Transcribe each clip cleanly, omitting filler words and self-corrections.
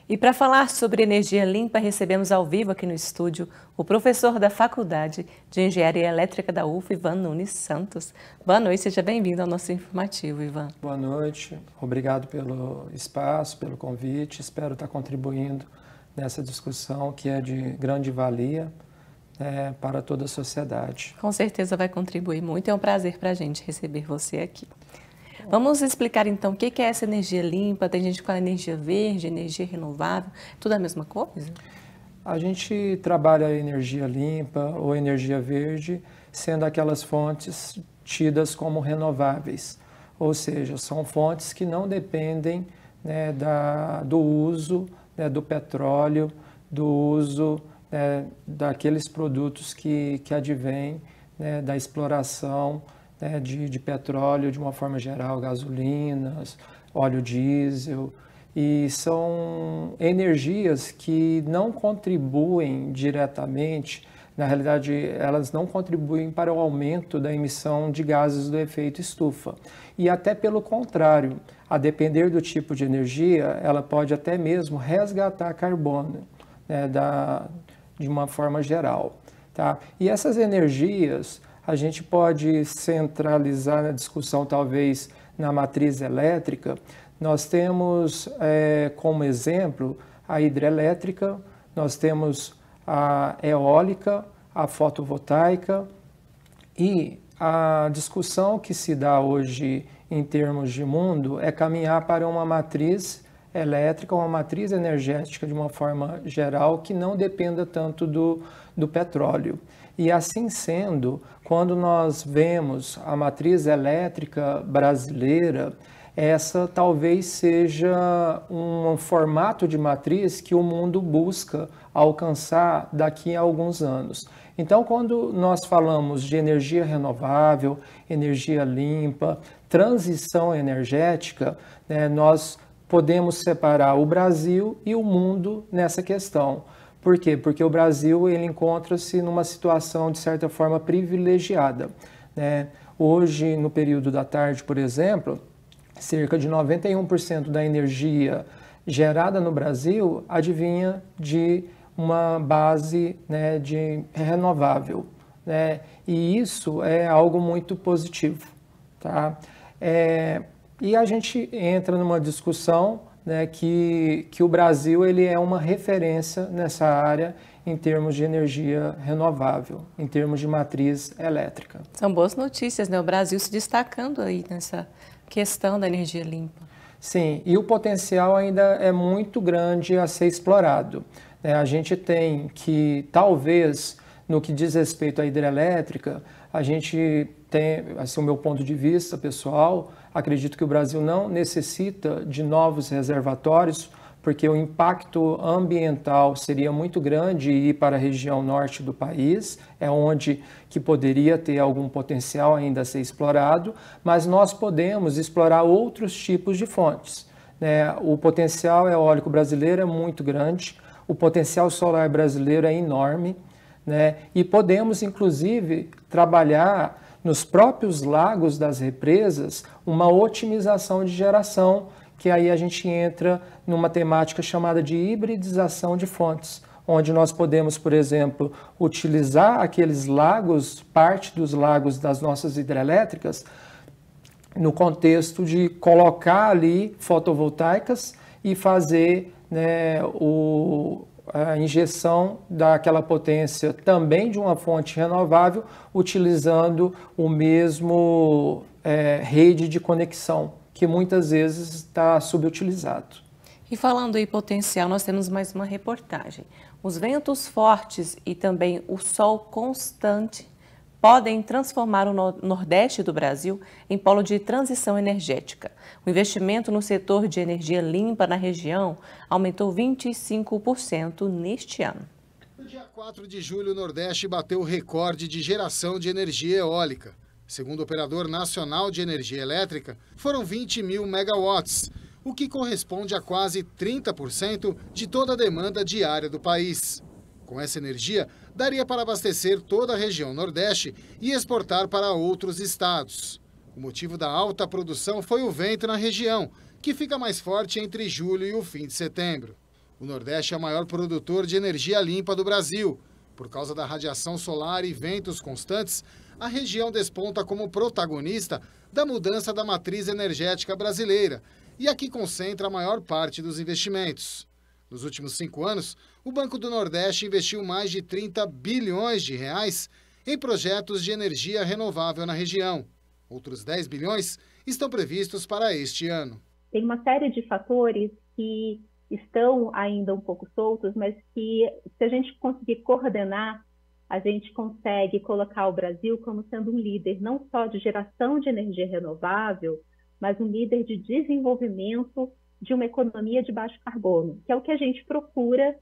E para falar sobre energia limpa, recebemos ao vivo aqui no estúdio o professor da Faculdade de Engenharia Elétrica da UF, Ivan Nunes Santos. Boa noite, seja bem-vindo ao nosso informativo, Ivan. Boa noite, obrigado pelo espaço, pelo convite. Espero estar contribuindo nessa discussão que é de grande valia para toda a sociedade. Com certeza vai contribuir muito, é um prazer para a gente receber você aqui. Vamos explicar então o que é essa energia limpa. Tem gente que fala energia verde, energia renovável, tudo a mesma coisa? A gente trabalha a energia limpa ou energia verde sendo aquelas fontes tidas como renováveis, ou seja, são fontes que não dependem do uso do petróleo, do uso daqueles produtos que advêm da exploração de petróleo de uma forma geral, gasolinas, óleo diesel, e são energias que não contribuem diretamente, na realidade elas não contribuem para o aumento da emissão de gases do efeito estufa. E até pelo contrário, a depender do tipo de energia, ela pode até mesmo resgatar carbono de uma forma geral. Tá? E essas energias a gente pode centralizar na discussão, talvez, na matriz elétrica. Nós temos como exemplo a hidrelétrica, nós temos a eólica, a fotovoltaica, e a discussão que se dá hoje em termos de mundo é caminhar para uma matriz elétrica, uma matriz energética de uma forma geral que não dependa tanto do petróleo. E assim sendo, quando nós vemos a matriz elétrica brasileira, essa talvez seja um formato de matriz que o mundo busca alcançar daqui a alguns anos. Então, quando nós falamos de energia renovável, energia limpa, transição energética, nós podemos separar o Brasil e o mundo nessa questão. Por quê? Porque o Brasil ele encontra-se numa situação, de certa forma, privilegiada. Hoje, no período da tarde, por exemplo, cerca de 91% da energia gerada no Brasil advinha de uma base de renovável. E isso é algo muito positivo. Tá? E a gente entra numa discussão que o Brasil ele é uma referência nessa área em termos de energia renovável, em termos de matriz elétrica. São boas notícias, né? O Brasil se destacando aí nessa questão da energia limpa. Sim, e o potencial ainda é muito grande a ser explorado. A gente tem que, talvez, no que diz respeito à hidrelétrica, a gente tem, assim, o meu ponto de vista pessoal, acredito que o Brasil não necessita de novos reservatórios, porque o impacto ambiental seria muito grande ir para a região norte do país, é onde que poderia ter algum potencial ainda a ser explorado, mas nós podemos explorar outros tipos de fontes. O potencial eólico brasileiro é muito grande, o potencial solar brasileiro é enorme, e podemos, inclusive, trabalhar nos próprios lagos das represas uma otimização de geração, que aí a gente entra numa temática chamada de hibridização de fontes, onde nós podemos, por exemplo, utilizar aqueles lagos, parte dos lagos das nossas hidrelétricas, no contexto de colocar ali fotovoltaicas e fazer a injeção daquela potência também de uma fonte renovável, utilizando o mesmo rede de conexão, que muitas vezes está subutilizado. E falando em potencial, nós temos mais uma reportagem. Os ventos fortes e também o sol constante podem transformar o Nordeste do Brasil em polo de transição energética. O investimento no setor de energia limpa na região aumentou 25% neste ano. No dia 4 de julho, o Nordeste bateu o recorde de geração de energia eólica. Segundo o Operador Nacional de Energia Elétrica, foram 20 mil megawatts, o que corresponde a quase 30% de toda a demanda diária do país. Com essa energia, daria para abastecer toda a região Nordeste e exportar para outros estados. O motivo da alta produção foi o vento na região, que fica mais forte entre julho e o fim de setembro. O Nordeste é o maior produtor de energia limpa do Brasil. Por causa da radiação solar e ventos constantes, a região desponta como protagonista da mudança da matriz energética brasileira e aqui concentra a maior parte dos investimentos. Nos últimos 5 anos, o Banco do Nordeste investiu mais de 30 bilhões de reais em projetos de energia renovável na região. Outros 10 bilhões estão previstos para este ano. Tem uma série de fatores que estão ainda um pouco soltos, mas que, se a gente conseguir coordenar, a gente consegue colocar o Brasil como sendo um líder não só de geração de energia renovável, mas um líder de desenvolvimento de uma economia de baixo carbono, que é o que a gente procura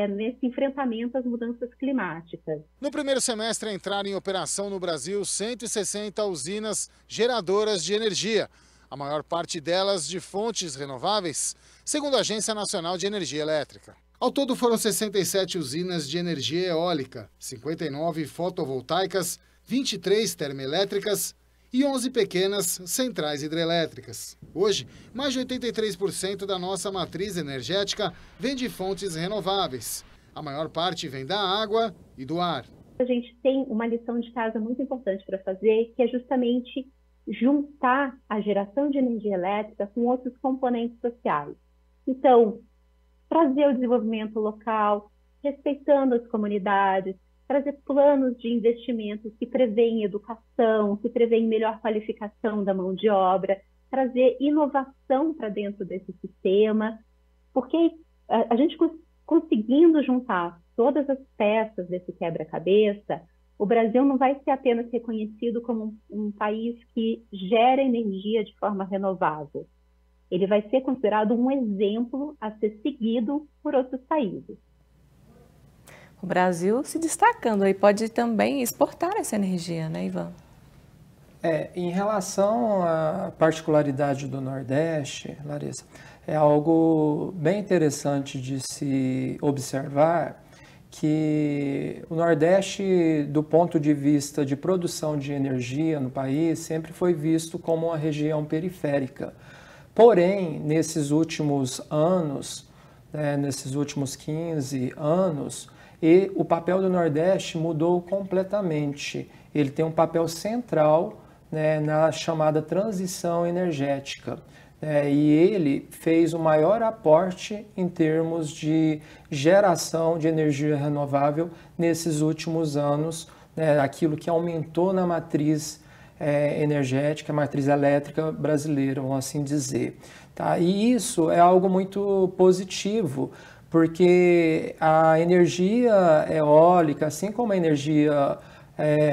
nesse enfrentamento às mudanças climáticas. No primeiro semestre entraram em operação no Brasil 160 usinas geradoras de energia, a maior parte delas de fontes renováveis, segundo a Agência Nacional de Energia Elétrica. Ao todo foram 67 usinas de energia eólica, 59 fotovoltaicas, 23 termoelétricas e 11 pequenas centrais hidrelétricas. Hoje, mais de 83% da nossa matriz energética vem de fontes renováveis. A maior parte vem da água e do ar. A gente tem uma lição de casa muito importante para fazer, que é justamente juntar a geração de energia elétrica com outros componentes sociais. Então, trazer o desenvolvimento local, respeitando as comunidades, trazer planos de investimentos que prevêem educação, que prevêem melhor qualificação da mão de obra, trazer inovação para dentro desse sistema, porque a gente conseguindo juntar todas as peças desse quebra-cabeça, o Brasil não vai ser apenas reconhecido como um país que gera energia de forma renovável. Ele vai ser considerado um exemplo a ser seguido por outros países. O Brasil se destacando aí, pode também exportar essa energia, né, Ivan? Em relação à particularidade do Nordeste, Larissa, é algo bem interessante de se observar que o Nordeste, do ponto de vista de produção de energia no país, sempre foi visto como uma região periférica. Porém, nesses últimos anos, nesses últimos 15 anos, o papel do Nordeste mudou completamente. Ele tem um papel central na chamada transição energética. E ele fez o maior aporte em termos de geração de energia renovável nesses últimos anos, aquilo que aumentou na matriz energética, a matriz elétrica brasileira, vamos assim dizer. Tá? E isso é algo muito positivo, porque a energia eólica, assim como a energia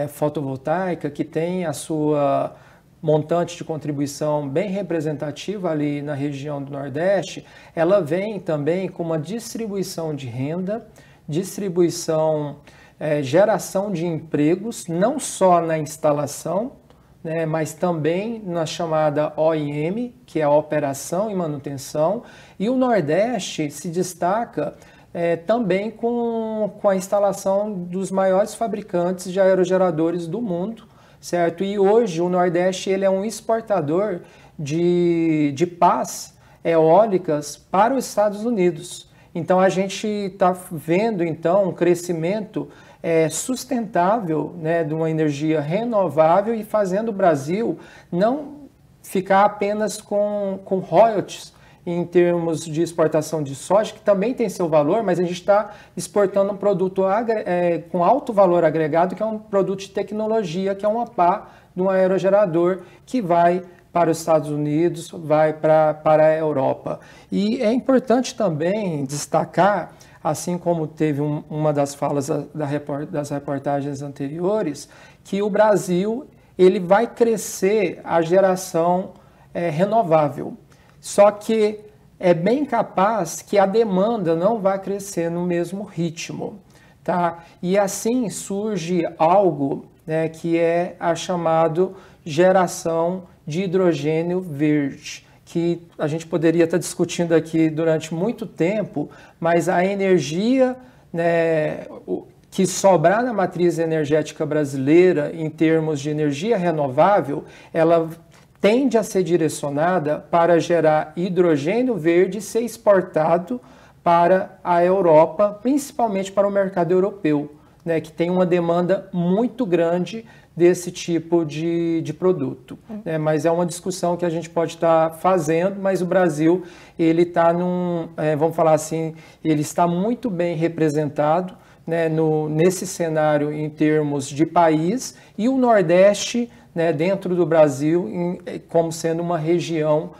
fotovoltaica, que tem a sua montante de contribuição bem representativa ali na região do Nordeste, ela vem também com uma distribuição de renda, geração de empregos, não só na instalação, mas também na chamada OIM, que é a operação e manutenção, e o Nordeste se destaca também com a instalação dos maiores fabricantes de aerogeradores do mundo, certo? E hoje o Nordeste ele é um exportador de pás eólicas para os Estados Unidos. Então a gente está vendo então um crescimento sustentável, de uma energia renovável e fazendo o Brasil não ficar apenas com royalties em termos de exportação de soja, que também tem seu valor, mas a gente está exportando um produto com alto valor agregado, que é um produto de tecnologia, que é uma pá de um aerogerador que vai para os Estados Unidos, vai para a Europa. E é importante também destacar, assim como teve uma das falas das reportagens anteriores, que o Brasil ele vai crescer a geração renovável. Só que é bem capaz que a demanda não vai crescer no mesmo ritmo, tá? E assim surge algo que é a chamada geração de hidrogênio verde, que a gente poderia estar discutindo aqui durante muito tempo, mas a energia que sobrar na matriz energética brasileira em termos de energia renovável, ela tende a ser direcionada para gerar hidrogênio verde e ser exportado para a Europa, principalmente para o mercado europeu, né, que tem uma demanda muito grande desse tipo de produto. Né? Mas é uma discussão que a gente pode estar fazendo, mas o Brasil, ele está vamos falar assim, ele está muito bem representado, né, nesse cenário em termos de país, e o Nordeste, né, dentro do Brasil, como sendo uma região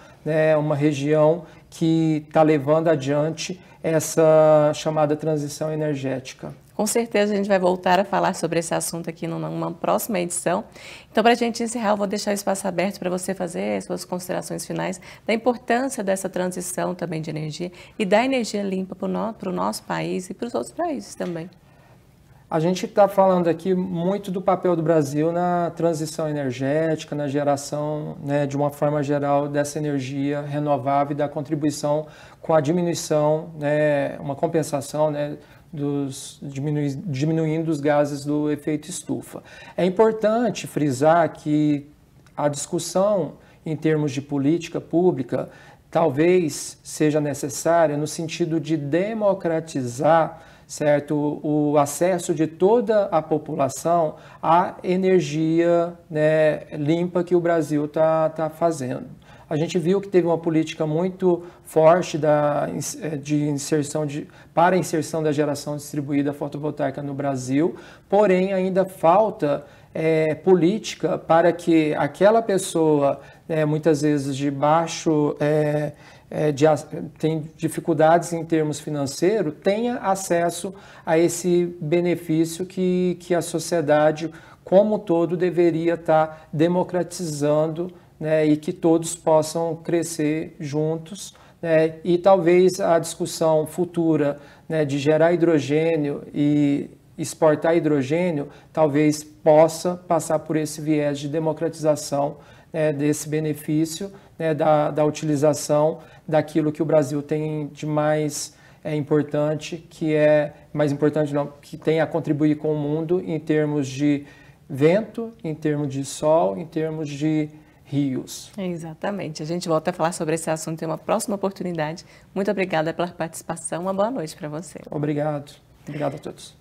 que está levando adiante essa chamada transição energética. Com certeza a gente vai voltar a falar sobre esse assunto aqui numa próxima edição. Então, para a gente encerrar, eu vou deixar o espaço aberto para você fazer as suas considerações finais da importância dessa transição também de energia e da energia limpa para o nosso país e para os outros países também. A gente está falando aqui muito do papel do Brasil na transição energética, na geração, né, de uma forma geral, dessa energia renovável e da contribuição com a diminuição, né, uma compensação, né, diminuindo os gases do efeito estufa. É importante frisar que a discussão em termos de política pública talvez seja necessária no sentido de democratizar, certo, o acesso de toda a população à energia, né, limpa que o Brasil está fazendo. A gente viu que teve uma política muito forte para a inserção da geração distribuída fotovoltaica no Brasil, porém ainda falta política para que aquela pessoa, muitas vezes de baixo, tem dificuldades em termos financeiros, tenha acesso a esse benefício que a sociedade como um todo deveria estar democratizando, né, e que todos possam crescer juntos, né, e talvez a discussão futura, né, de gerar hidrogênio e exportar hidrogênio talvez possa passar por esse viés de democratização, né, desse benefício, né, da utilização daquilo que o Brasil tem de mais importante, que tem a contribuir com o mundo em termos de vento, em termos de sol, em termos de rios. Exatamente. A gente volta a falar sobre esse assunto em uma próxima oportunidade. Muito obrigada pela participação. Uma boa noite para você. Obrigado. Obrigado a todos.